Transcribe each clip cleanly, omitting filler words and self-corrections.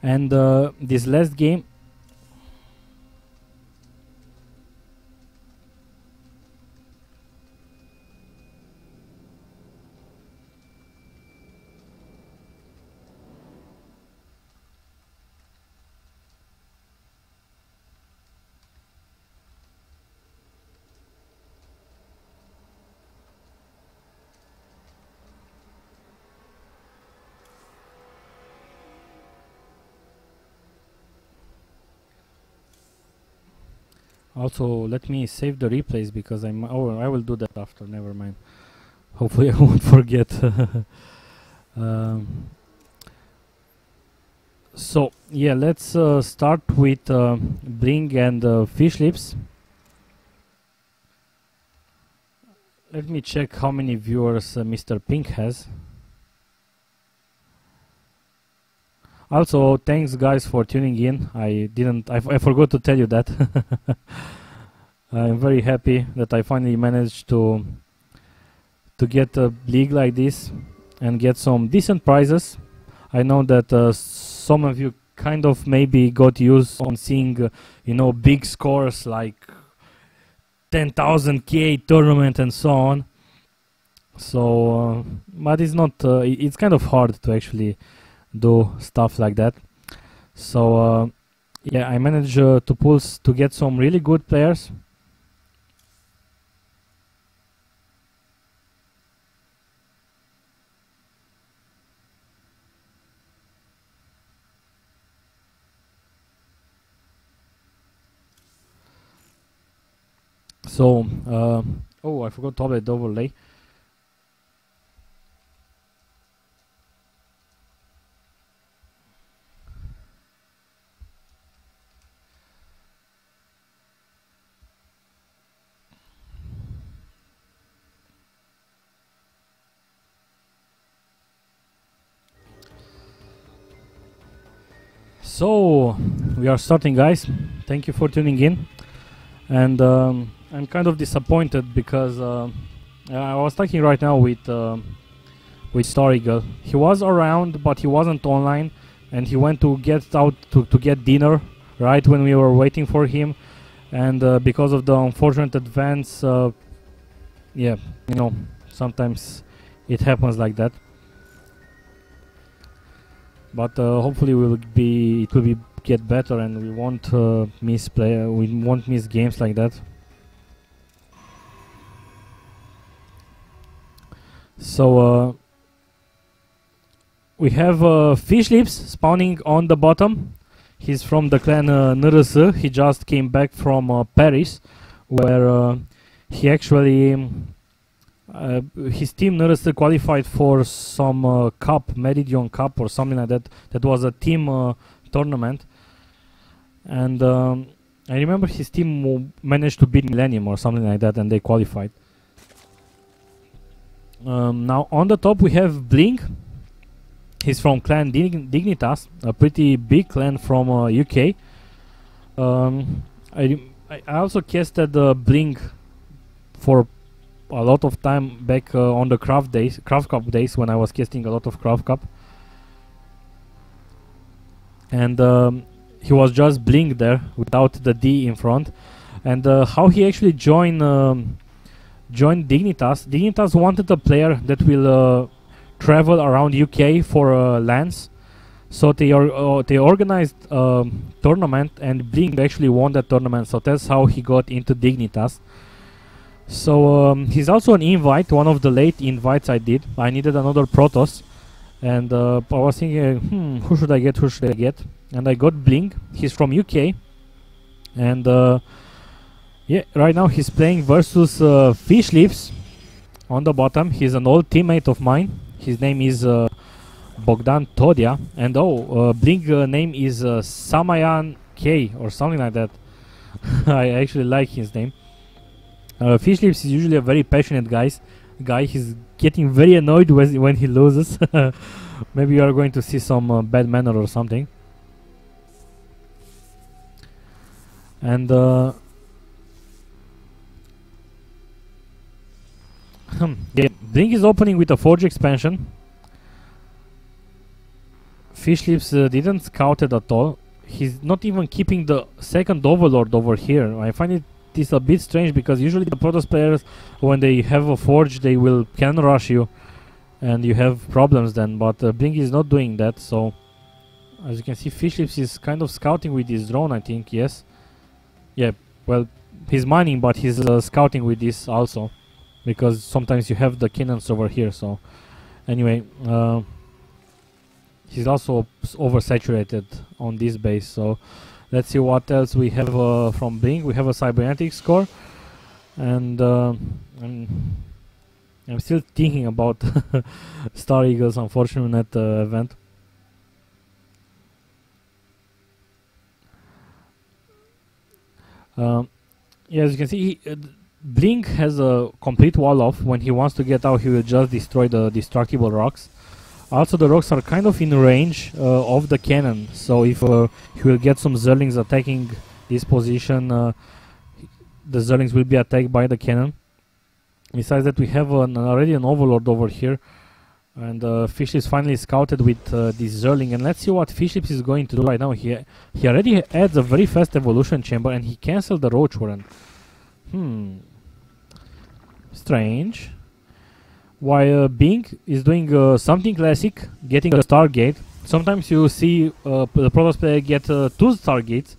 And this last game, also let me save the replays because I will do that after, never mind. Hopefully I won't forget. So yeah, let's start with BlinG and fishlips. Let me check how many viewers Mr. Pink has. Also, thanks guys for tuning in. I forgot to tell you that. I'm very happy that I finally managed to get a league like this and get some decent prizes. I know that some of you kind of maybe got used on seeing, you know, big scores like 10,000k tournament and so on. So, but it's not. It's kind of hard to actually do stuff like that. So yeah, I managed to get some really good players. So oh, I forgot to update the overlay. So we are starting, guys. Thank you for tuning in. And I'm kind of disappointed because I was talking right now with Star Eagle. He was around, but he wasn't online, and he went to get out to get dinner right when we were waiting for him. And because of the unfortunate events, yeah, you know, sometimes it happens like that. But hopefully it will get better, and we won't we won't miss games like that. So we have fishlips spawning on the bottom. He's from the clan sc2ro. He just came back from Paris, where he actually his team sc2ro qualified for some cup, Meridian Cup or something like that. That was a team tournament, and I remember his team managed to beat Millennium or something like that, and they qualified. Now on the top we have BlinG. He's from clan Dignitas, a pretty big clan from UK. I also casted BlinG for a lot of time back on the Craft Cup days, when I was casting a lot of Craft Cup. And he was just BlinG there without the D in front. And how he actually joined Dignitas. Dignitas wanted a player that will travel around UK for LANs. So they organized a tournament, and BlinG actually won that tournament. So that's how he got into Dignitas. So he's also an invite, one of the late invites I did. I needed another Protoss, and I was thinking, who should I get? And I got BlinG. He's from UK, and yeah, right now he's playing versus fishlips on the bottom. He's an old teammate of mine. His name is Bogdan Todia, and BlinG name is Samayan K or something like that. I actually like his name. Fishlips is usually a very passionate guy. He's getting very annoyed when he loses. Maybe you are going to see some bad manner or something. And yeah, BlinG is opening with a Forge expansion. Fishlips didn't scout it at all. He's not even keeping the second overlord over here. I find it is a bit strange because usually the Protoss players, when they have a forge, they will can rush you, and you have problems then. But BlinG is not doing that. So as you can see, Fishlips is kind of scouting with his drone. I think yes, yeah. Well, he's mining, but he's scouting with this also, because sometimes you have the cannons over here. So anyway. He's also oversaturated on this base, so let's see what else we have from BlinG. We have a cybernetics core, and I'm still thinking about Star Eagles, unfortunately, at the event. Yeah, as you can see, BlinG has a complete wall off. When he wants to get out, he will just destroy the destructible rocks. Also, the rocks are kind of in range of the cannon, so if he will get some Zerlings attacking this position, the Zerlings will be attacked by the cannon. Besides that, we have already an overlord over here, and Fishlips finally scouted with this Zerling, and let's see what Fishlips is going to do right now. He already adds a very fast evolution chamber, and he cancelled the Roach Warren. Strange. While BlinG is doing something classic, getting a Stargate. Sometimes you see the Protoss player get 2 Stargates.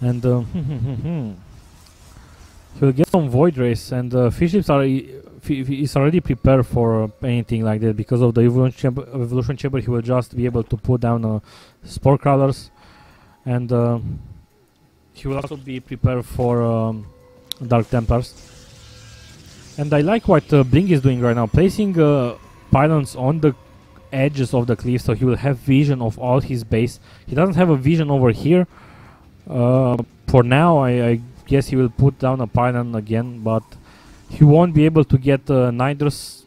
And he'll get some Void Rays, and Fishlips is already prepared for anything like that. Because of the evolution chamber, he will just be able to put down Spore Crawlers, and he will also be prepared for Dark Templars. And I like what BlinG is doing right now, placing pylons on the edges of the cliff, so he will have vision of all his base. He doesn't have a vision over here. For now, I guess he will put down a pylon again, but he won't be able to get Nidrus.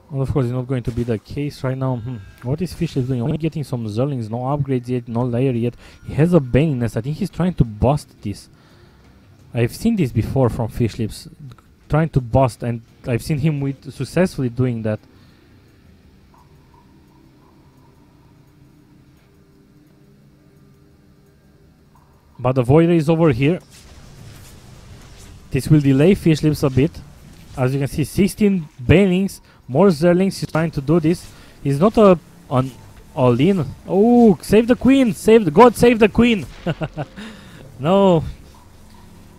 Well, of course, it's not going to be the case right now. What is Fishlips doing? Only getting some Zerlings, no upgrades yet, no layer yet. He has a Bane Nest. I think he's trying to bust this. I've seen this before from Fishlips, trying to bust, and I've seen him successfully doing that. But the Void Ray is over here. This will delay Fishlips a bit. As you can see, 16 Banelings, more Zerlings. He's trying to do this. He's not an all-in. Oh, save the queen! God save the queen! No,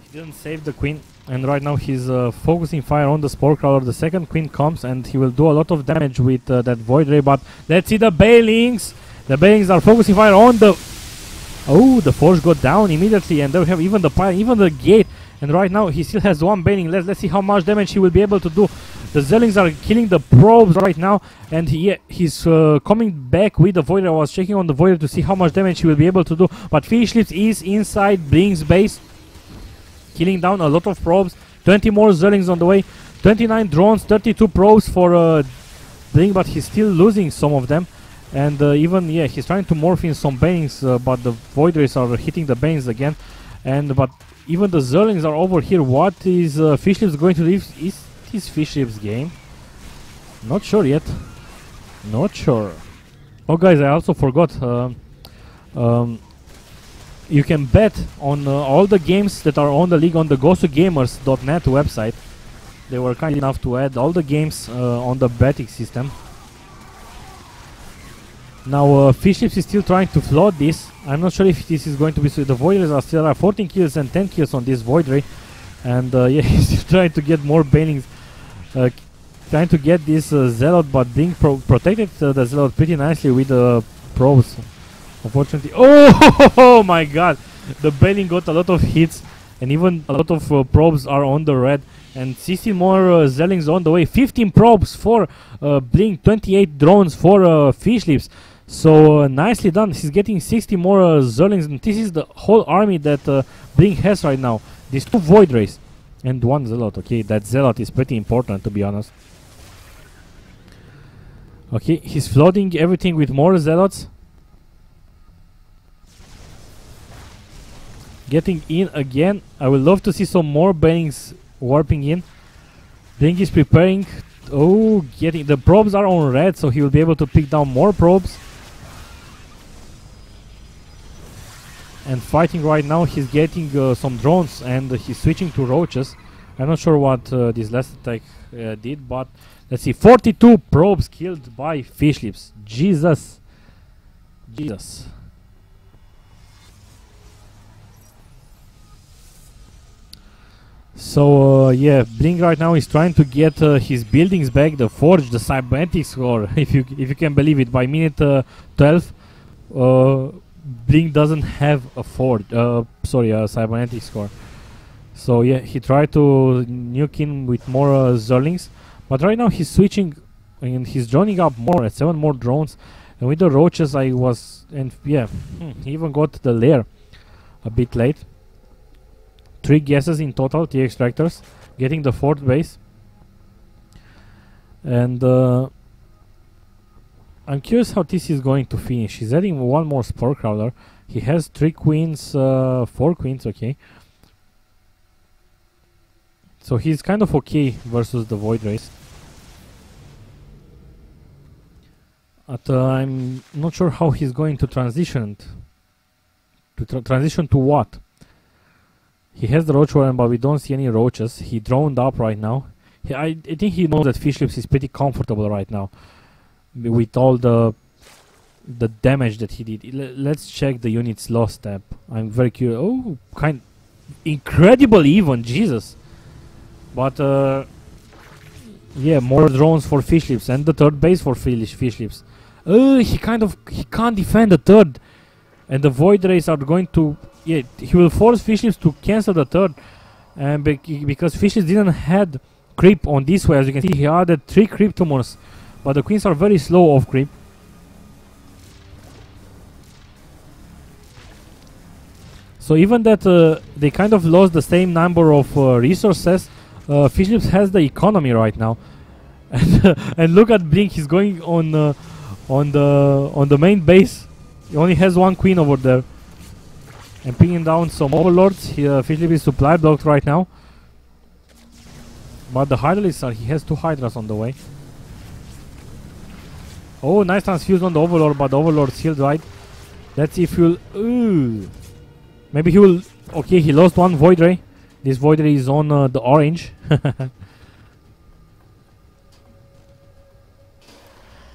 he didn't save the queen. And right now he's focusing fire on the Spore Crawler. The second queen comes, and he will do a lot of damage with that Void Ray. But let's see the Banelings. The Banelings are focusing fire on the... Oh, the Forge got down immediately, and they have even the pile, even the gate. And right now he still has one Baning. Let's see how much damage he will be able to do. The Zerlings are killing the probes right now, and he's coming back with the Void Ray. I was checking on the Void Ray to see how much damage he will be able to do. But Fishlips is inside BlinG's base, killing down a lot of probes. 20 more Zerlings on the way. 29 drones, 32 probes for BlinG, but he's still losing some of them. And even, yeah, he's trying to morph in some Banings, but the Void Rays are hitting the Banings again. But even the Zerlings are over here. What is Fishlips going to do? Is this Fishlips game? Not sure yet. Not sure. Oh, guys, I also forgot. You can bet on all the games that are on the league on the gosugamers.net website. They were kind enough to add all the games on the betting system. Now Fishlips is still trying to float this. I'm not sure if this is going to be... So the Void Rays are still at 14 kills and 10 kills on this Void Ray. And yeah, he's still trying to get more Banings. Trying to get this Zealot, but BlinG protected the Zealot pretty nicely with the probes. Unfortunately... Oh my god! The Baning got a lot of hits, and even a lot of probes are on the red. And 16 more Zerlings on the way. 15 probes for BlinG, 28 drones for Fishlips. So nicely done. He's getting 60 more Zerlings, and this is the whole army that BlinG has right now. These 2 Void Rays and 1 Zealot. Okay, that Zealot is pretty important, to be honest. Okay, he's flooding everything with more Zealots. getting in again. I would love to see some more BlinGs warping in. BlinG is preparing. Oh, getting the probes are on red, so he will be able to pick down more probes. And fighting right now, he's getting some drones, and he's switching to roaches. I'm not sure what this last attack did, but let's see. 42 probes killed by fishlips. Jesus. Jesus. So yeah, BlinG right now is trying to get his buildings back, the forge, the cybernetics core, if you can believe it. By minute 12, BlinG doesn't have a forge, sorry, a cybernetics core. So yeah, he tried to nuke in with more Zerlings, but right now he's switching and he's joining up more at 7 more drones. And with the roaches, he even got the lair a bit late. 3 guesses in total, T extractors, getting the 4th base. And I'm curious how this is going to finish. He's adding 1 more spore crawler. He has 3 queens, 4 queens, okay. So he's kind of okay versus the void race. But I'm not sure how he's going to transition. Transition to what? He has the roach warren, but we don't see any roaches. He droned up right now. I think he knows that fishlips is pretty comfortable right now with all the damage that he did. Let's check the units lost tab. I'm very curious. Oh, incredible even, Jesus. But yeah, more drones for fishlips and the 3rd base for fishlips. He can't defend the 3rd, and the void rays are going to. Yeah, he will force fishlips to cancel the 3rd, and because fishlips didn't had creep on this way. As you can see, he added 3 creep tumors, but the queens are very slow off creep. So even that they kind of lost the same number of resources, fishlips has the economy right now. And look at BlinG, he's going on the main base. He only has 1 queen over there. And pinging down some overlords. Fishlip is supply blocked right now. But the Hydralisks he has 2 Hydras on the way. Oh, nice transfuse on the Overlord, but the Overlord still died. Let's see if he'll. Maybe he will. Okay, he lost 1 Void Ray. This Void Ray is on the orange.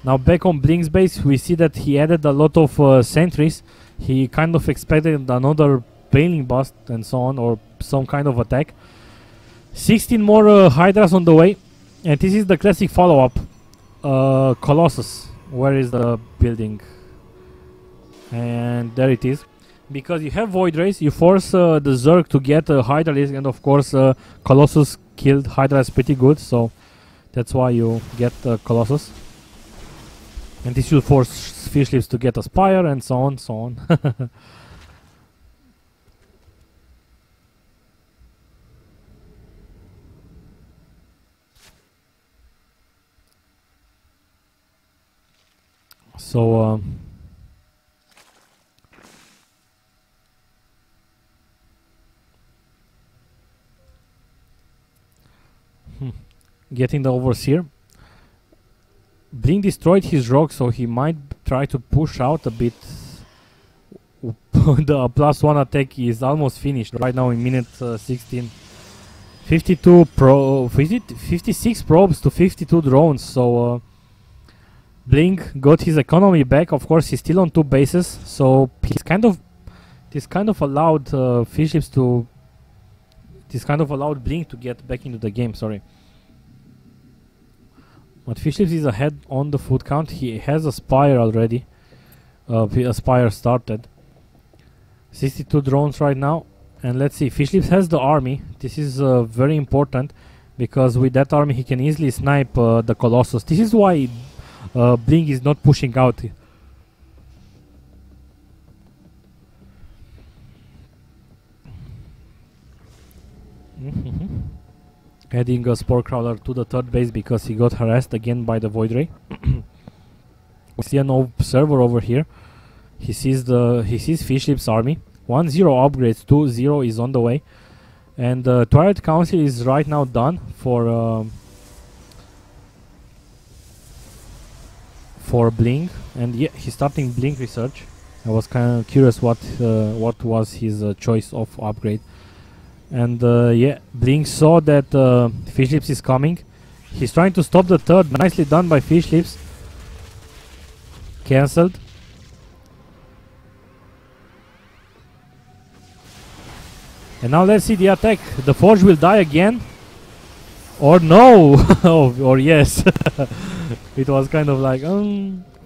Now back on BlinG's base, we see that he added a lot of sentries. He kind of expected another Baneling bust and so on, or some kind of attack. 16 more Hydras on the way, and this is the classic follow-up. Colossus, where is the building? And there it is. Because you have Void Rays, you force the Zerg to get a Hydralisk, and of course Colossus killed Hydras pretty good, so that's why you get Colossus. And this will force fishlips to get a Spire and so on, so on. So getting the Overseer. BlinG destroyed his rock, so he might try to push out a bit. The +1 attack is almost finished right now in minute 16. 56 probes to 52 drones, so BlinG got his economy back. Of course, he's still on 2 bases, so he's kind of allowed fishlips to. This kind of allowed BlinG to get back into the game. Sorry. But fishlips is ahead on the foot count. He has a Spire already. A Spire started. 62 drones right now. And let's see, fishlips has the army. This is very important, because with that army he can easily snipe the Colossus. This is why BlinG is not pushing out. Adding a Spore Crawler to the 3rd base because he got harassed again by the Void Ray. We see an observer over here. He sees fishlips army. 1-0 upgrades, 2-0 is on the way. And Twilight Council is right now done for BlinG, and yeah, he's starting BlinG research. I was kind of curious what was his choice of upgrade. And yeah, BlinG saw that fishlips is coming. He's trying to stop the third. Nicely done by fishlips. Cancelled. And now let's see the attack. The Forge will die again. Or no! or yes. It was kind of like,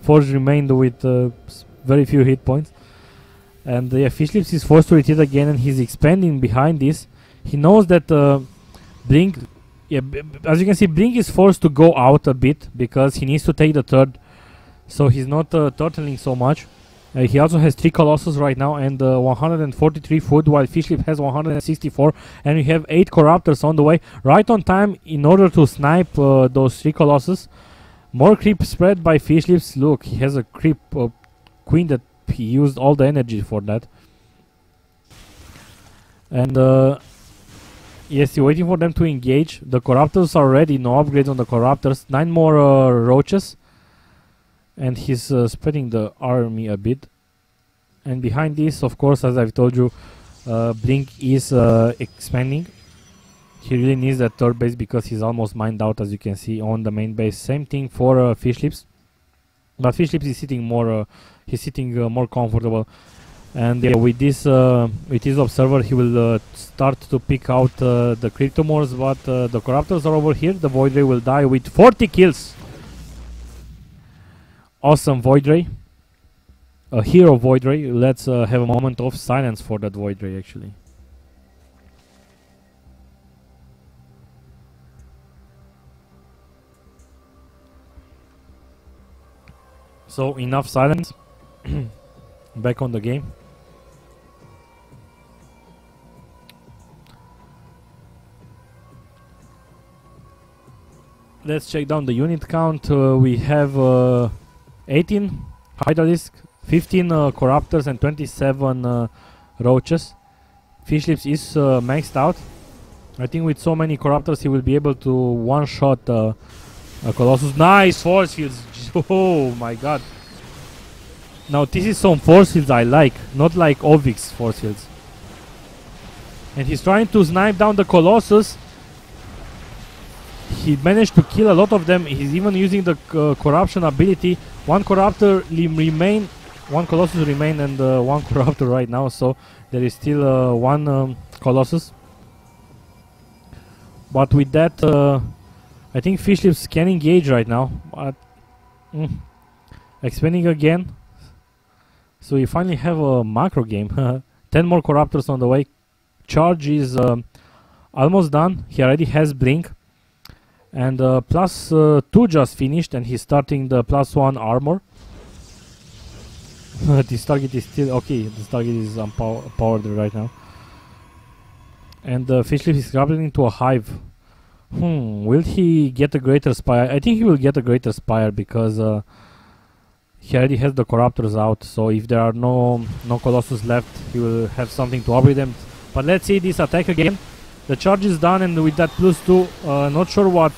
Forge remained with very few hit points. And yeah, fishlips is forced to retreat again, and he's expanding behind this. He knows that BlinG, yeah, as you can see, BlinG is forced to go out a bit because he needs to take the third. So he's not turtling so much. He also has 3 Colossus right now and 143 food, while fishlips has 164, and we have 8 Corruptors on the way, right on time in order to snipe those 3 Colossus. More creep spread by fishlips. Look, he has a creep queen that he used all the energy for that. And yes, you're waiting for them to engage. The Corruptors are ready, no upgrades on the Corruptors. 9 more Roaches. And he's spreading the army a bit. And behind this, of course, as I've told you, BlinG is expanding. He really needs that third base because he's almost mined out, as you can see, on the main base. Same thing for fishlips. But fishlips is sitting more, more comfortable. And yeah, with this observer, he will start to pick out the Cryptomores, but the Corruptors are over here. The Void Ray will die with 40 kills. Awesome Void Ray. A hero Void Ray. Let's have a moment of silence for that Void Ray, actually. So, enough silence. Back on the game. Let's check down the unit count. We have 18 Hydralisk, 15 Corruptors and 27 Roaches. Fishlips is maxed out. I think with so many Corruptors he will be able to one-shot a Colossus. Nice force fields! Oh my god. Now this is some force fields I like, not like Ovix force fields. And he's trying to snipe down the Colossus. He managed to kill a lot of them. He's even using the corruption ability. One Corruptor remain, one Colossus remain, and one Corruptor right now. So there is still one Colossus. But with that, I think fishlips can engage right now. But expanding again. So we finally have a macro game. 10 more Corruptors on the way. Charge is almost done. He already has BlinG. And +2 just finished, and he's starting the +1 armor. This target is still okay. This target is powered right now. And fishlips is grappling into a hive. Will he get a greater spire? I think he will get a greater spire because he already has the Corruptors out. So if there are no Colossus left, he will have something to upgrade them. But let's see this attack again. The charge is done, and with that +2, not sure what.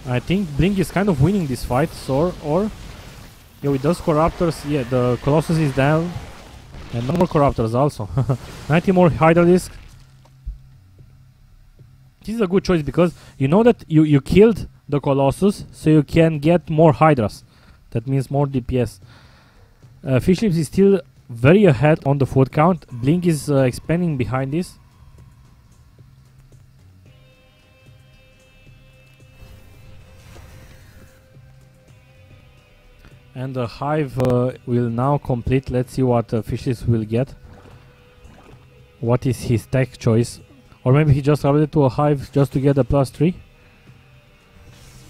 I think BlinG is kind of winning this fight. So, or yeah, with those Corruptors, yeah, the Colossus is down, and no more Corruptors also. 90 more Hydralisk. This is a good choice because you know that you killed the Colossus, so you can get more Hydras. That means more DPS. Fishlips is still very ahead on the food count. BlinG is expanding behind this. And the hive will now complete. Let's see what fishlips will get. What is his tech choice? Or maybe he just upgraded to a hive just to get a +3.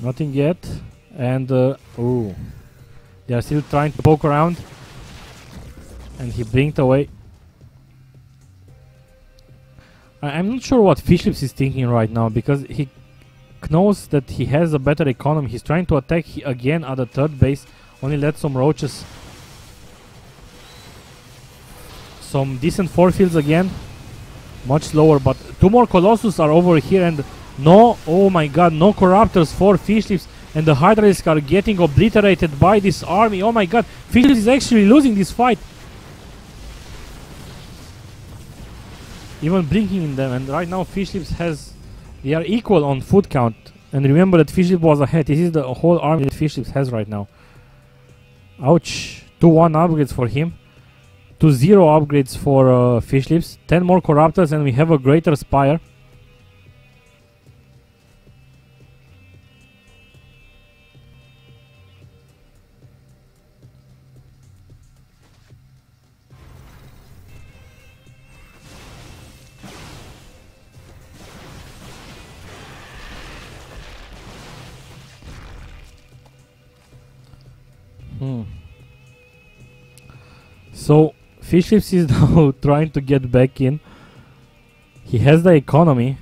Nothing yet. And oh, they are still trying to poke around. And he blinked away. I'm not sure what fishlips is thinking right now, because he knows that he has a better economy. He's trying to attack again at the third base. Only let some roaches. Some decent forefields again. Much slower, but two more Colossus are over here, and no, oh my god, no Corruptors for Fishlips, and the Hydralisks are getting obliterated by this army. Oh my god, Fishlips is actually losing this fight. Even blinking in them, and right now Fishlips has, they are equal on food count. And remember that Fishlips was ahead. This is the whole army that Fishlips has right now. Ouch. 2-1 upgrades for him. 2-0 upgrades for Fishlips. 10 more Corruptors and we have a greater Spire. So Fishlips is now trying to get back in. He has the economy,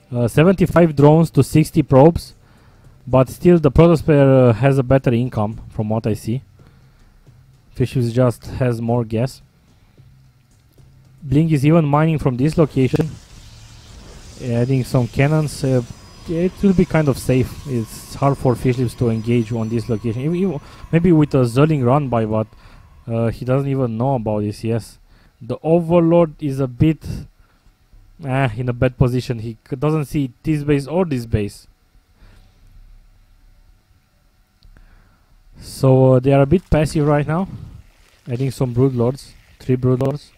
75 drones to 60 probes, but still the Protosphere has a better income from what I see. Fishlips just has more gas. BlinG is even mining from this location, adding some cannons. It will be kind of safe. It's hard for Fishlips to engage on this location. Maybe with a Zerling run by, but he doesn't even know about this. Yes, the Overlord is a bit in a bad position. He doesn't see this base or this base. So they are a bit passive right now. Adding some Broodlords, 3 Broodlords.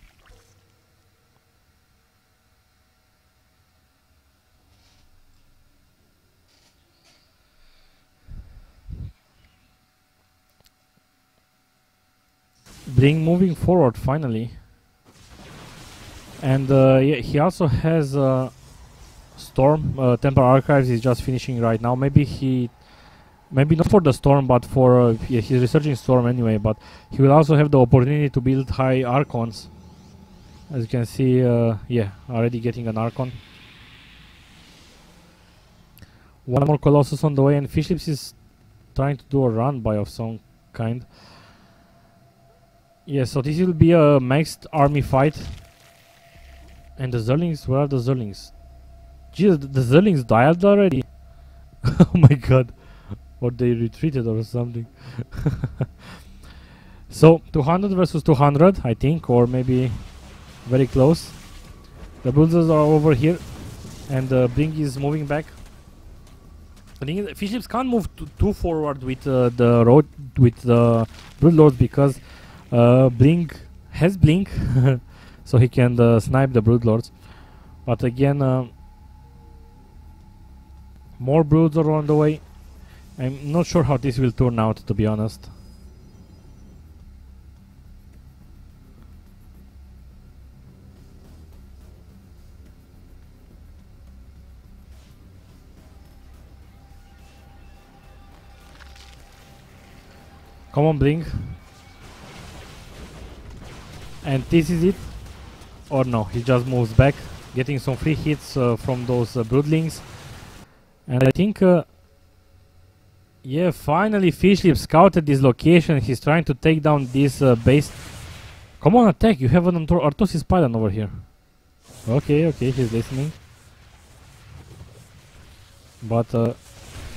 BlinG moving forward finally, and yeah, he also has Storm. Temple Archives is just finishing right now. Maybe not for the Storm, but for yeah, he's researching Storm anyway. But he will also have the opportunity to build high Archons. As you can see, yeah, already getting an Archon. One more Colossus on the way, and Fishlips is trying to do a run by of some kind. Yeah, so this will be a maxed army fight. And the Zerlings, where are the Zerlings? Jesus, the Zerlings died already? Oh my god. Or they retreated or something. So, 200 versus 200, I think, or maybe very close. The Bulldozers are over here, and BlinG is moving back. I think Fishlips can't move too forward with the road, with the Broodlords, because BlinG has BlinG, so he can snipe the Broodlords. But again, more Broods are on the way. I'm not sure how this will turn out, to be honest. Come on, BlinG. And this is it. Or no, he just moves back, getting some free hits from those Broodlings. And I think, yeah, finally Fishlips scouted this location. He's trying to take down this base. Come on, attack! You have an Artosis Pylon over here. Okay, okay, he's listening. But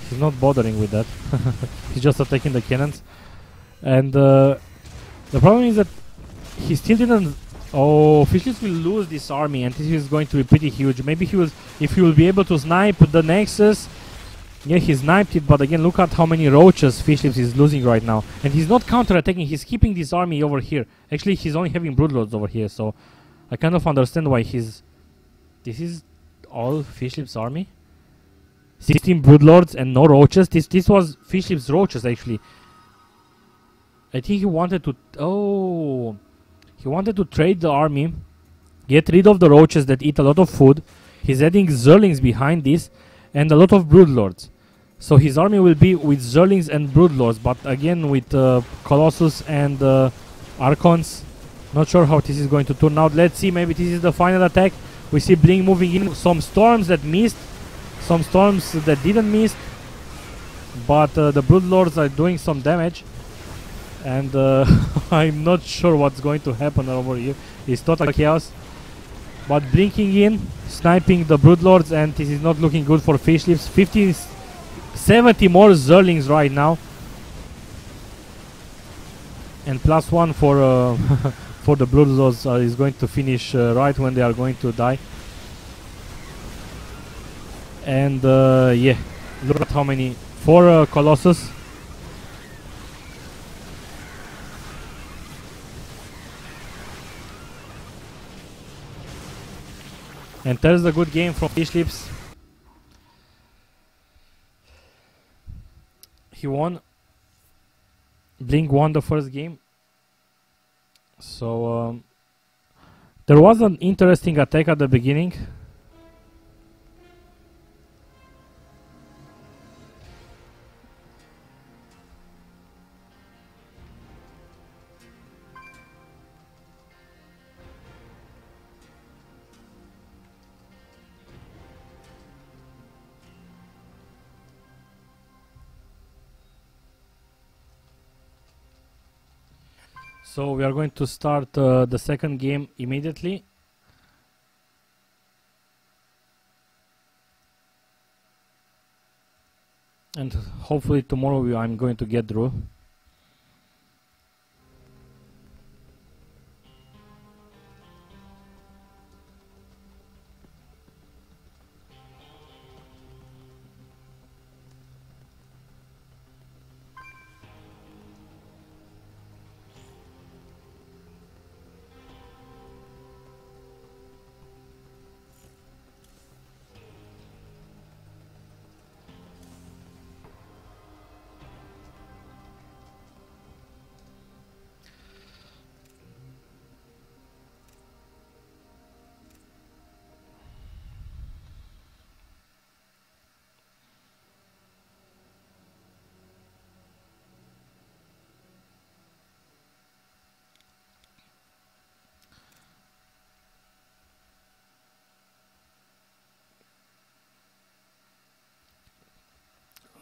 he's not bothering with that. He's just attacking the cannons. And the problem is that he still didn't. Oh, Fishlips will lose this army, and this is going to be pretty huge. Maybe he will, if he will be able to snipe the Nexus. Yeah, he sniped it, but again, look at how many roaches Fishlips is losing right now. And he's not counter-attacking, he's keeping this army over here. Actually, he's only having Broodlords over here, so I kind of understand why he's... This is all Fishlips' army? 16 Broodlords and no roaches. This was Fishlips' roaches, actually. I think he wanted to... Oh... He wanted to trade the army, get rid of the roaches that eat a lot of food. He's adding Zerlings behind this, and a lot of Broodlords. So his army will be with Zerlings and Broodlords, but again with Colossus and Archons. Not sure how this is going to turn out. Let's see, maybe this is the final attack. We see BlinG moving in. Some storms that missed, some storms that didn't miss, but the Broodlords are doing some damage. and I'm not sure what's going to happen over here. It's total chaos. But blinking in, sniping the broodlords, and this is not looking good for fishlips. 70 more zerlings right now, and +1 for for the broodlords is going to finish right when they are going to die. And yeah, look at how many. 4 colossus. And there's a good game from fishlips. He won. BlinG won the first game. So there was an interesting attack at the beginning. So we are going to start the second game immediately. And hopefully tomorrow I'm going to get through.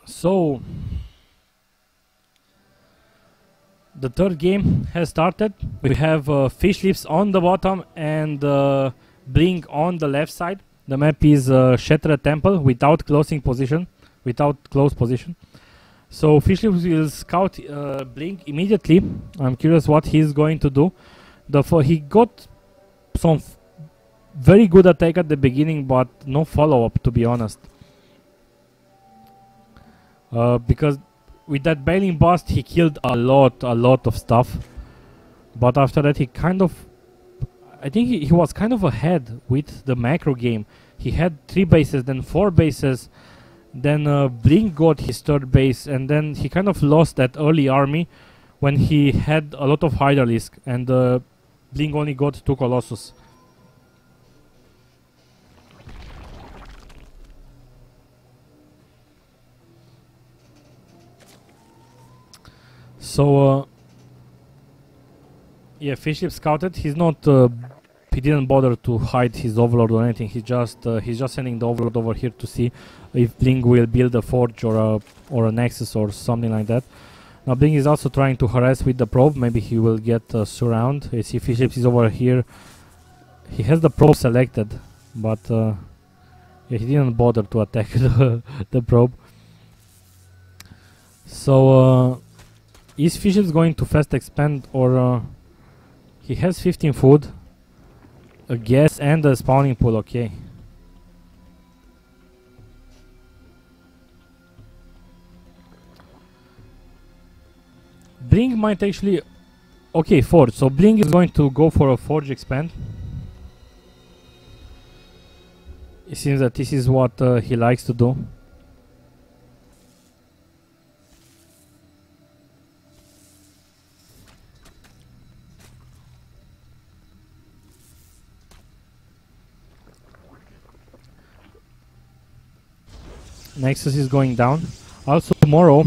So the third game has started. We have fishlips on the bottom and BlinG on the left side. The map is Shattered Temple without closing position, without close position. So fishlips will scout BlinG immediately. I'm curious what he's going to do. He got some very good attack at the beginning, but no follow-up, to be honest. Because with that Baling Bust he killed a lot of stuff, but after that he kind of, I think he was kind of ahead with the macro game. He had 3 bases, then 4 bases, then BlinG got his 3rd base, and then he kind of lost that early army when he had a lot of Hydralisk, and BlinG only got 2 Colossus. So yeah, fishlips scouted. He's not. He didn't bother to hide his overlord or anything. He's just sending the overlord over here to see if BlinG will build a forge or a nexus or something like that. Now BlinG is also trying to harass with the probe. Maybe he will get a surround. You see, fishlips is over here. He has the probe selected, but yeah, he didn't bother to attack the probe. So. Is fishlips going to fast expand, or he has 15 food, a gas and a spawning pool? Okay. BlinG might actually, okay, forge. So BlinG is going to go for a forge expand. It seems that this is what he likes to do. Nexus is going down. Also tomorrow,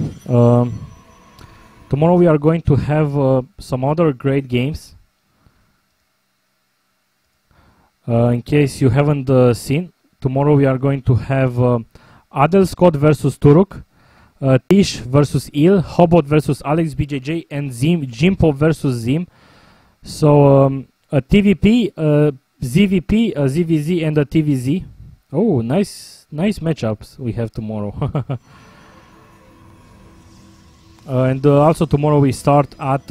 tomorrow we are going to have some other great games. In case you haven't seen, tomorrow we are going to have Adelscott versus Turuk. Tish versus Il, Hobot versus Alex BJJ, and Jimpo versus Zim. So a TVP, a ZVP, a ZVZ, and a TVZ. Oh, nice matchups we have tomorrow. And also tomorrow we start at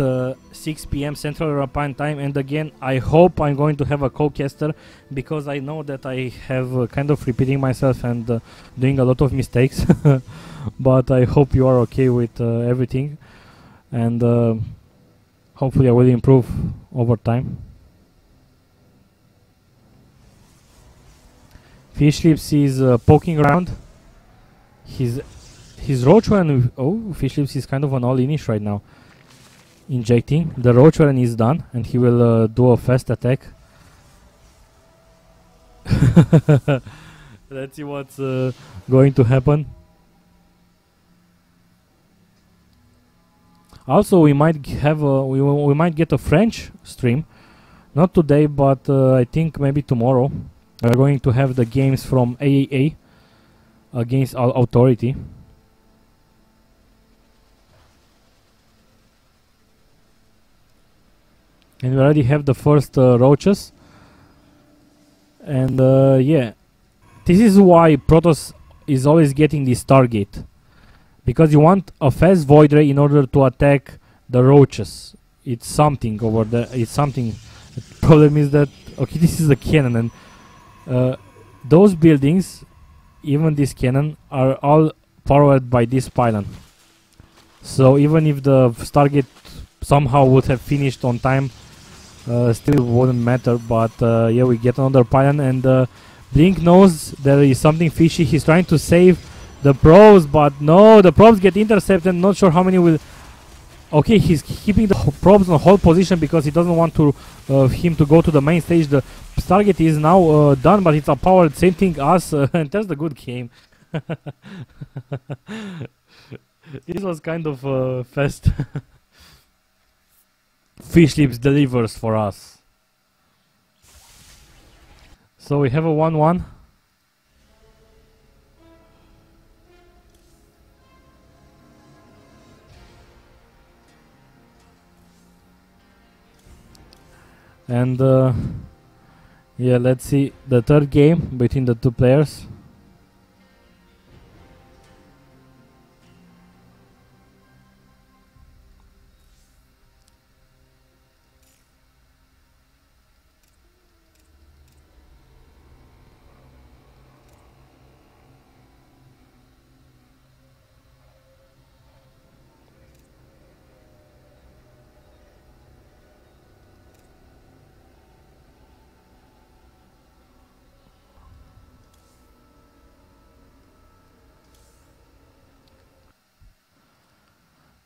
6 p.m. Central European Time. And again, I hope I'm going to have a co-caster, because I know that I have kind of repeating myself and doing a lot of mistakes. But I hope you are okay with everything, and hopefully I will improve over time. Fishlips is poking around. His roach one. Oh, Fishlips is kind of an all-inish right now. Injecting. The roach one is done, and he will do a fast attack. Let's see what's going to happen. Also, we might have we might get a French stream, not today, but I think maybe tomorrow. We're going to have the games from AAA against Authority. And we already have the first roaches. And yeah, this is why Protoss is always getting this target. Because you want a fast Void Ray in order to attack the roaches. It's something over there. It's something. The problem is that, okay, this is a cannon, and those buildings, even this cannon, are all powered by this pylon. So even if the Stargate somehow would have finished on time, still wouldn't matter. But yeah, we get another pylon, and BlinG knows there is something fishy. He's trying to save the probes, but no, the probes get intercepted. Not sure how many will. Okay, he's keeping the probes on hold position because he doesn't want to him to go to the main stage. The Stargate is now done, but it's a powered. Same thing as and that's the good game. This was kind of fast. Fishlips delivers for us. So we have a 1-1. And yeah, let's see the third game between the two players.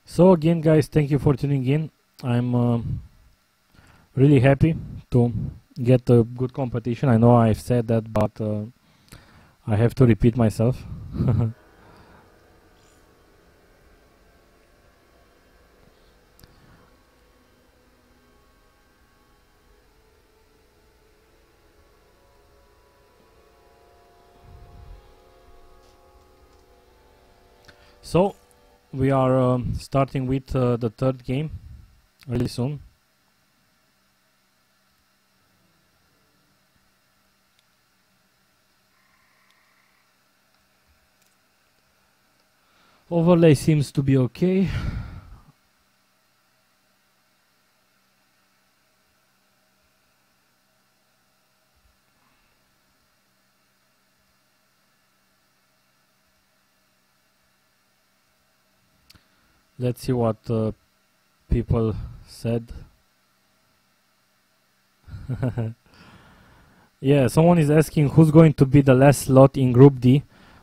So again, guys, thank you for tuning in. I'm really happy to get a good competition. I know I've said that, but I have to repeat myself. So we are starting with the third game really soon. Overlay seems to be okay. Let's see what people said. Yeah, someone is asking who's going to be the last slot in Group D.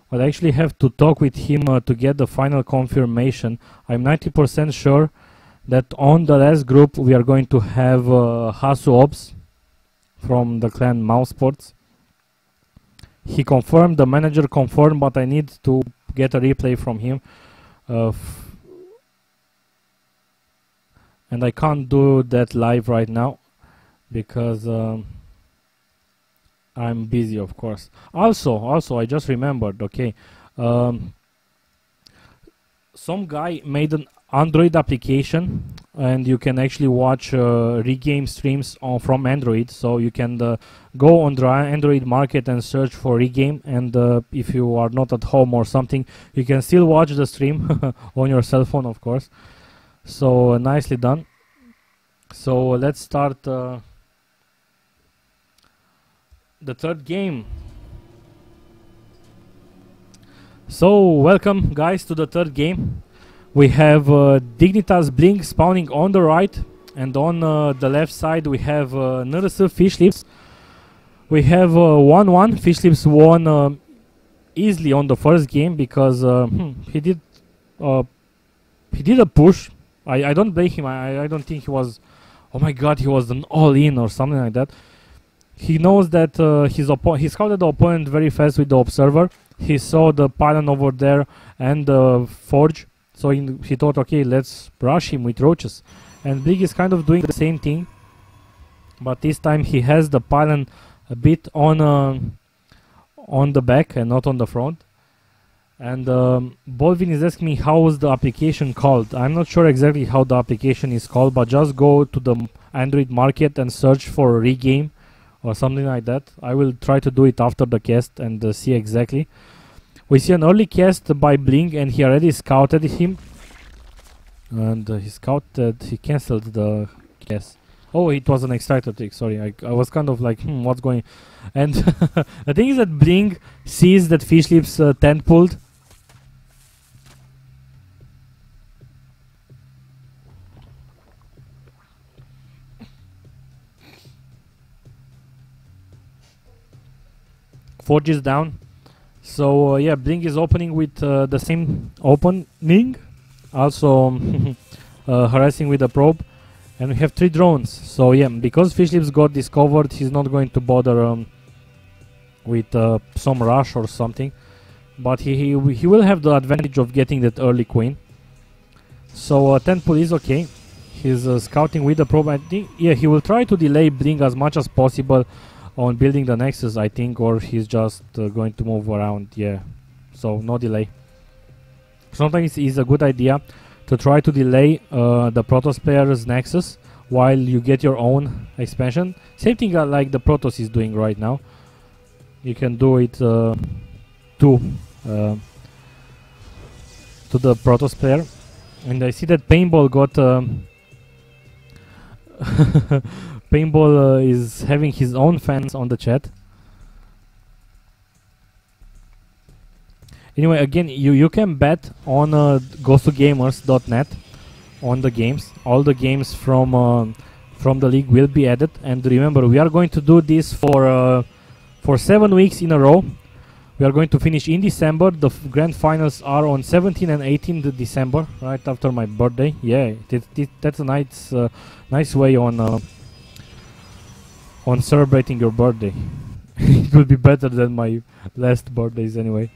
Well, I actually have to talk with him to get the final confirmation. I'm 90% sure that on the last group we are going to have Hasu Ops from the clan Mousesports. He confirmed, the manager confirmed, but I need to get a replay from him. And I can't do that live right now because I'm busy, of course. Also, I just remembered, okay, some guy made an Android application, and you can actually watch regame streams from Android. So you can go on the Android market and search for regame, and if you are not at home or something, you can still watch the stream on your cell phone, of course. So nicely done. So let's start the third game. So welcome guys to the third game. We have Dignitas BlinG spawning on the right, and on the left side we have sc2ro fishlips. We have 1-1. Fishlips won easily on the first game because he did a push. I don't blame him. I don't think he was, oh my god, he was an all-in or something like that. He knows that he scouted the opponent very fast with the observer. He saw the pylon over there and the forge, so he thought, okay, let's rush him with roaches. And BlinG is kind of doing the same thing, but this time he has the pylon a bit on the back and not on the front. And Bolvin is asking me how is the application called. I'm not sure exactly how the application is called, but just go to the Android market and search for regame or something like that. I will try to do it after the cast and see exactly. We see an early cast by BlinG, and he already scouted him, and he cancelled the cast. Oh, it was an extractor trick, sorry. I was kind of like, what's going. And the thing is that BlinG sees that Fishlips tent pulled. Forge is down. So yeah, BlinG is opening with the same opening, also harassing with the probe, and we have 3 drones. So yeah, because Fishlips got discovered, he's not going to bother with some rush or something, but he will have the advantage of getting that early queen. So 10 pull is okay. He's scouting with the probe. I think, yeah, he will try to delay BlinG as much as possible on building the nexus, I think, or he's just going to move around. Yeah, so no delay. Sometimes it's a good idea to try to delay the Protoss player's nexus while you get your own expansion. Same thing like the Protoss is doing right now. You can do it to the Protoss player. And I see that Paintball got Paintball is having his own fans on the chat. Anyway, again, you can bet on goes2gamers.net on the games. All the games from the league will be added. And remember, we are going to do this for 7 weeks in a row. We are going to finish in December. The grand finals are on 17 and 18 December, right after my birthday. Yeah, that's a nice way on celebrating your birthday. It will be better than my last birthdays anyway.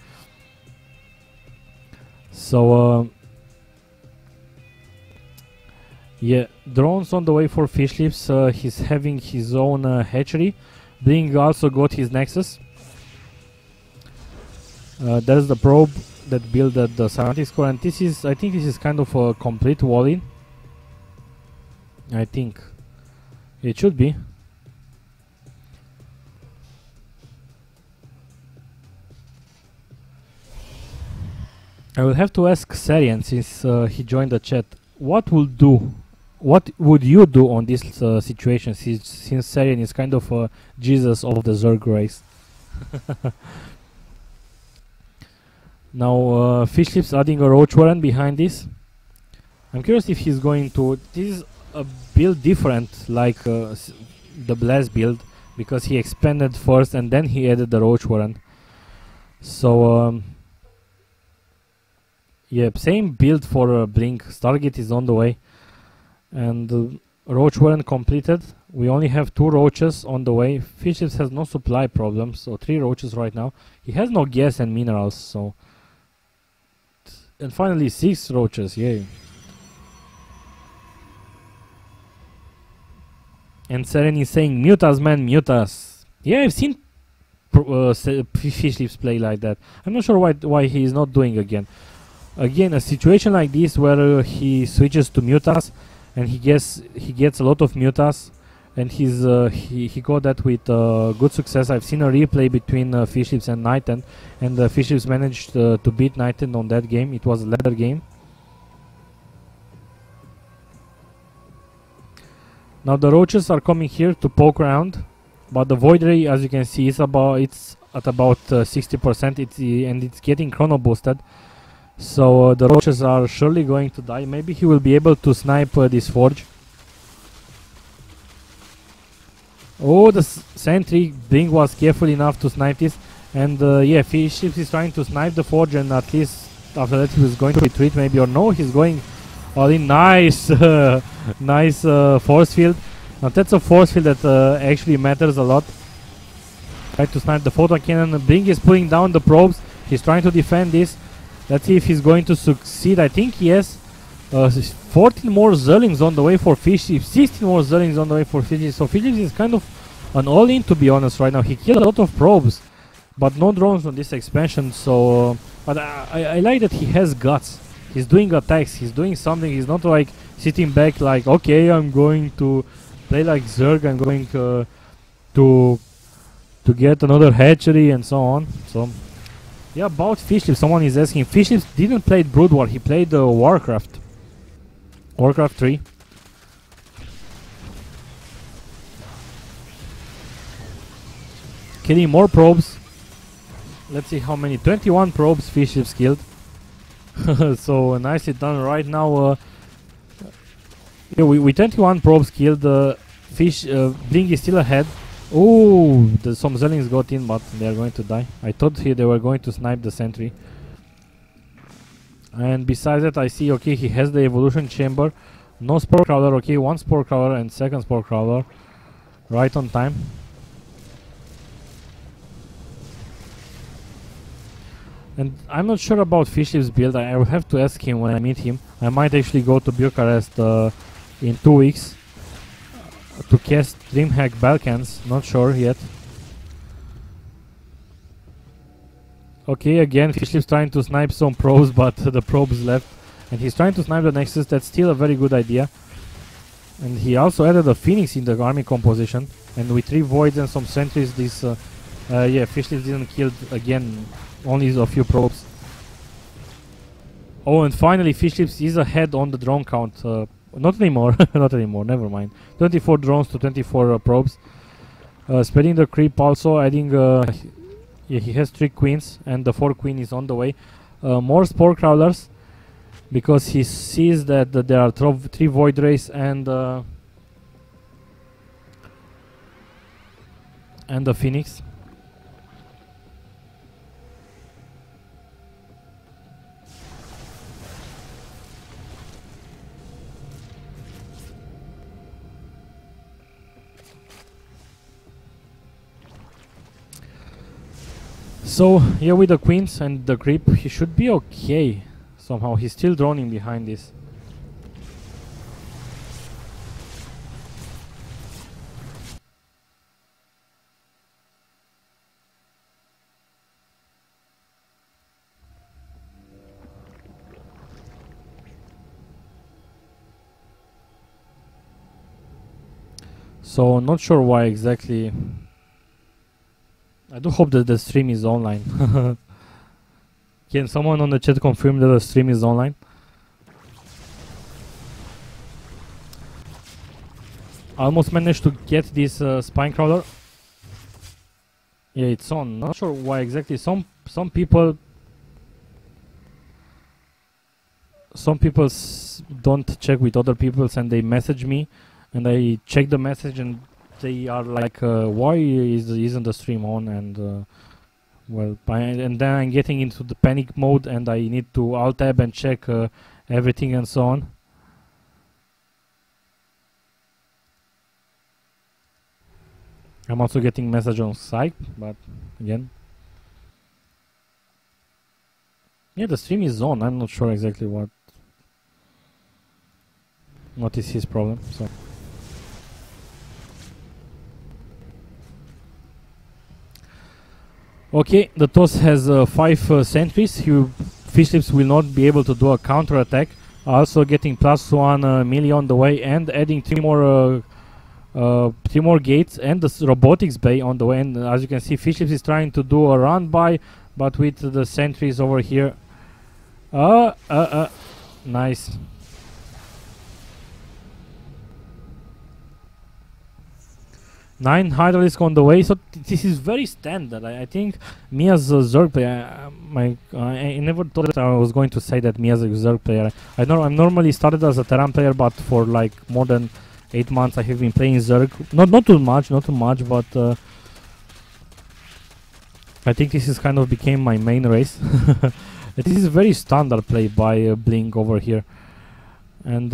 So yeah, drones on the way for Fishlips. He's having his own hatchery. BlinG also got his nexus. There's the probe that built at the scientific core, and I think this is kind of a complete wall-in. I think it should be. I will have to ask Sarian, since he joined the chat, what would you do on this situation, since Sarian is kind of a Jesus of the Zerg race. Now Fishlips adding a roach warren behind this. I'm curious if he's going to... This is a build different like the Blast build, because he expanded first and then he added the roach warren. So yeah, same build for BlinG. Stargate is on the way, and roach warren completed. We only have 2 roaches on the way. Fishlips has no supply problems, so 3 roaches right now. He has no gas and minerals, so... And finally 6 roaches, yay. And Seren is saying, mute us, man, mute us. Yeah, I've seen Fishlips play like that. I'm not sure why he is not doing again. Again, a situation like this where he switches to mutas and he gets a lot of mutas, and he got that with good success. I've seen a replay between fishlips and Nighten, and fishlips managed to beat Nighten on that game. It was a ladder game. Now the roaches are coming here to poke around, but the void ray, as you can see, it's at about 60%. And it's getting chrono boosted. So the roaches are surely going to die. Maybe he will be able to snipe this forge. Oh, the sentry BlinG was careful enough to snipe this, and yeah, fishlips is trying to snipe the forge, and at least after that he was going to retreat maybe, or no, he's going all in. Nice, nice force field. Now that's a force field that actually matters a lot. Try to snipe the photon cannon. BlinG is pulling down the probes. He's trying to defend this. Let's see if he's going to succeed. I think he has 14 more Zerlings on the way for fishlips, 16 more Zerlings on the way for fishlips. So fishlips is kind of an all-in, to be honest, right now. He killed a lot of probes, but no drones on this expansion. So, but I like that he has guts. He's doing attacks. He's doing something. He's not like sitting back like, okay, I'm going to play like Zerg. I'm going to get another hatchery and so on. So. Yeah, about fishlips, someone is asking. Fishlips didn't play Brood War, he played Warcraft. Warcraft 3. Killing more probes. Let's see how many. 21 probes fishlips killed. So nicely done right now. Yeah, with 21 probes killed, BlinG is still ahead. Oh, some Zerlings got in, but they are going to die. I thought they were going to snipe the sentry. And besides that, I see, okay, he has the evolution chamber. No spore crawler, okay, one spore crawler and second spore crawler. Right on time. And I'm not sure about fishlips build. I will have to ask him when I meet him. I might actually go to Bucharest in 2 weeks. To cast DreamHack Balkans, not sure yet. Okay, again, fishlips trying to snipe some probes, but the probes left. And he's trying to snipe the Nexus. That's still a very good idea. And he also added a Phoenix in the army composition. And with 3 voids and some sentries, this yeah, fishlips didn't kill again, only a few probes. Oh, and finally, fishlips is ahead on the drone count. Not anymore, not anymore, never mind. 24 drones to 24 probes. Spreading the creep also, adding... yeah, he has 3 queens, and the 4th queen is on the way. More spore crawlers, because he sees that there are 3 void rays and the phoenix. So, yeah, with the queens and the creep, he should be okay. Somehow, he's still droning behind this. So, not sure why exactly. I do hope that the stream is online. Can someone on the chat confirm that the stream is online? I almost managed to get this spine crawler. Yeah, it's on. Not sure why exactly. Some people don't check with other people, and they message me, and I check the message, and they are like, why isn't the stream on? And well, and then I'm getting into the panic mode, and I need to alt tab and check everything and so on. I'm also getting message on Skype, but again, yeah, the stream is on. I'm not sure exactly what is his problem. So. Okay, the toss has 5 sentries. fishlips will not be able to do a counter attack. Also getting +1 melee on the way and adding 3 more gates and the robotics bay on the way. And as you can see, fishlips is trying to do a run by, but with the sentries over here. Nice. Nine hydraulics on the way, so this is very standard. I think me as a Zerg player, I never thought that I was going to say that me as a Zerg player. I normally started as a Terran player, but for like more than 8 months I have been playing Zerg. Not too much, but I think this is kind of became my main race. This is very standard play by BlinG over here, and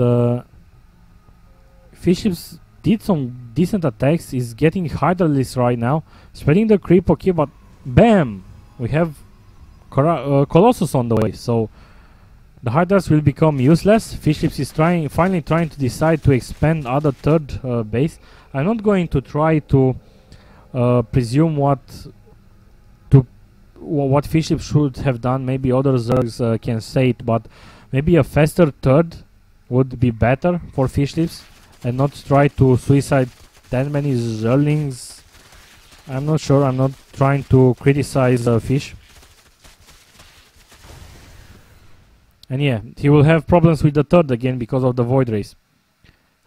fishlips did some decent attacks, is getting hydraulics right now, spreading the creep, okay, but bam! We have Colossus on the way, so the hydraulics will become useless. Fishlips is finally trying to decide to expand other third base. I'm not going to try to presume what fishlips should have done. Maybe other Zergs can say it, but maybe a faster third would be better for fishlips, and not try to suicide that many Zerlings. I'm not sure. I'm not trying to criticize fish. And yeah, he will have problems with the third again because of the void race.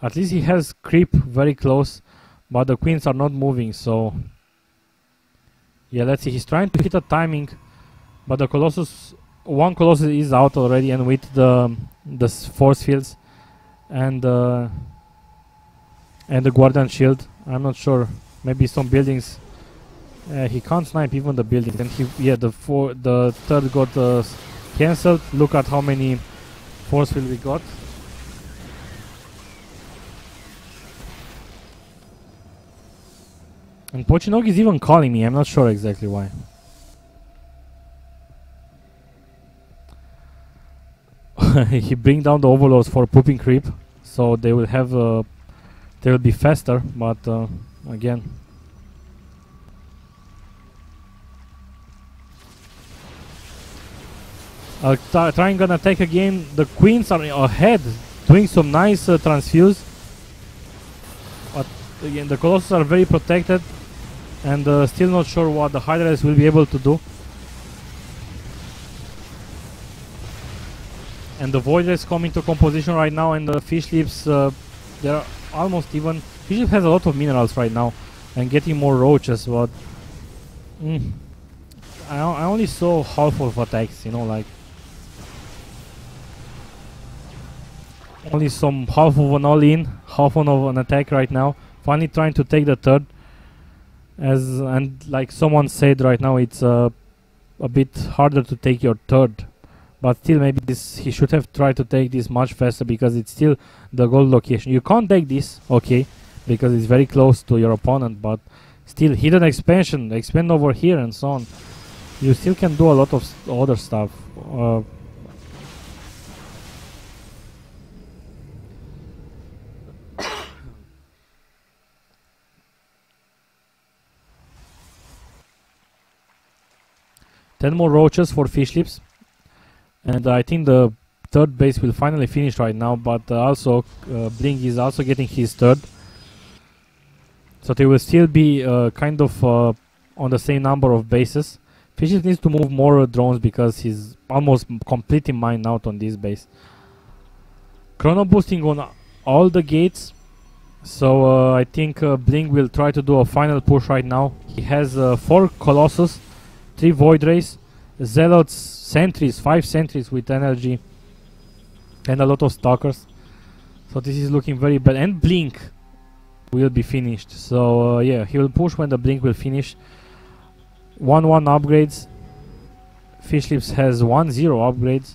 At least he has creep very close, but the queens are not moving, so yeah, let's see. He's trying to hit a timing, but the one Colossus is out already, and with the force fields and the Guardian Shield, I'm not sure. Maybe some buildings. He can't snipe even the buildings. And the third got cancelled. Look at how many force field we got. And Pochinog is even calling me. I'm not sure exactly why. He bring down the overlords for pooping creep, so they will have. They will be faster, but again. Trying gonna take again. The queens are ahead, doing some nice transfuse. But again, the Colossus are very protected, and still not sure what the Hydralis will be able to do. And the Void Rays come into composition right now, and the Fishlips, they're almost even. Fishlips has a lot of minerals right now, and getting more roaches, but I only saw half of attacks, you know, like only some half of an all-in, half of an attack right now. Finally trying to take the third, and like someone said right now, it's a bit harder to take your third, but still maybe he should have tried to take this much faster, because it's still the gold location. You can't take this, okay, because it's very close to your opponent, but still hidden expansion, expand over here and so on. You still can do a lot of other stuff. 10 more roaches for Fishlips, and I think the third base will finally finish right now, but also BlinG is also getting his third, so they will still be kind of on the same number of bases. Fishlips needs to move more drones because he's almost completely mined out on this base. Chrono boosting on all the gates, so I think BlinG will try to do a final push right now. He has 4 Colossus, 3 Void Rays, Zealots, Sentries, 5 Sentries with energy, and a lot of Stalkers. So this is looking very bad. And BlinG will be finished. So yeah, he will push when the BlinG will finish. 1-1 upgrades. Fishlips has 1-0 upgrades.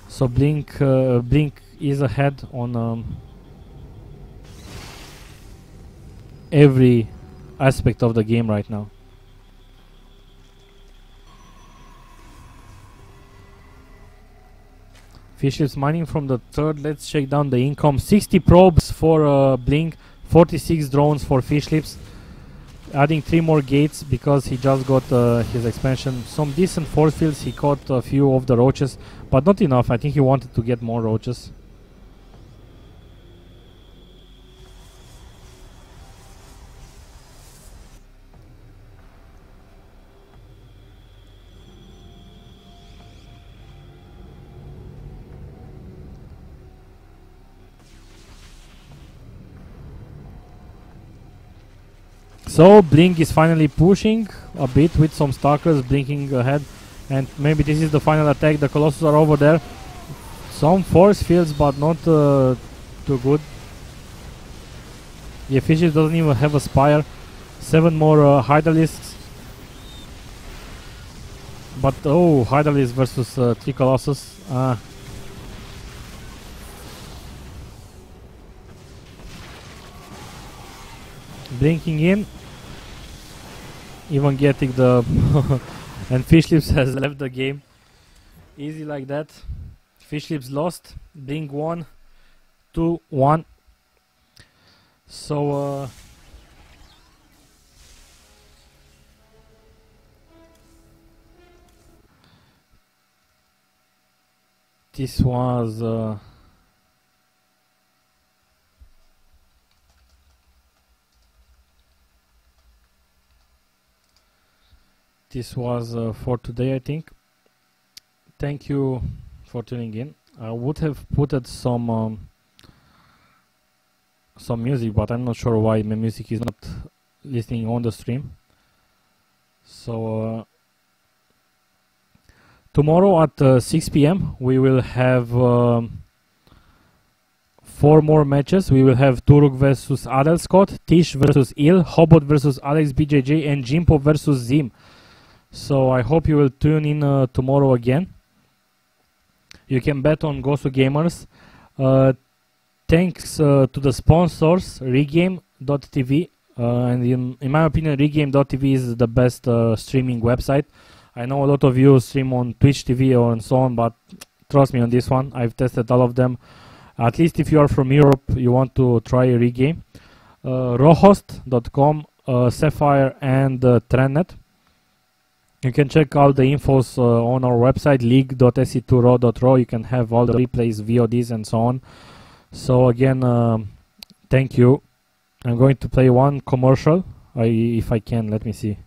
So BlinG is ahead on every aspect of the game right now. Fishlips mining from the third. Let's check down the income. 60 probes for BlinG, 46 drones for Fishlips. adding 3 more gates because he just got his expansion. Some decent force fields, he caught a few of the roaches, but not enough. I think he wanted to get more roaches. So BlinG is finally pushing a bit with some stalkers blinking ahead, and maybe this is the final attack. The Colossus are over there. Some force fields, but not too good. The Fishlips doesn't even have a spire. 7 more Hydralisks. But oh, Hydralisk versus 3 Colossus. Blinking in. Even getting the and Fishlips has left the game. Easy like that. Fishlips lost. BlinG won. 2-1. So this was for today, I think. Thank you for tuning in. I would have put some music, but I'm not sure why my music is not listening on the stream. So tomorrow at 6 p.m. we will have 4 more matches. We will have Turuk versus Adelscott, Tish versus Il, Hobot versus Alex BJJ, and Jimpo versus Zim. So I hope you will tune in tomorrow again. You can bet on Gosu Gamers. Thanks to the sponsors, Regame.tv. And in my opinion, Regame.tv is the best streaming website. I know a lot of you stream on Twitch TV or and so on, but trust me on this one. I've tested all of them. At least if you are from Europe, you want to try Regame. Rohost.com, Sapphire, and Trendnet. You can check out the infos on our website, league.sc2ro.ro. You can have all the replays, VODs, and so on. So again, thank you. I'm going to play one commercial, if I can. Let me see.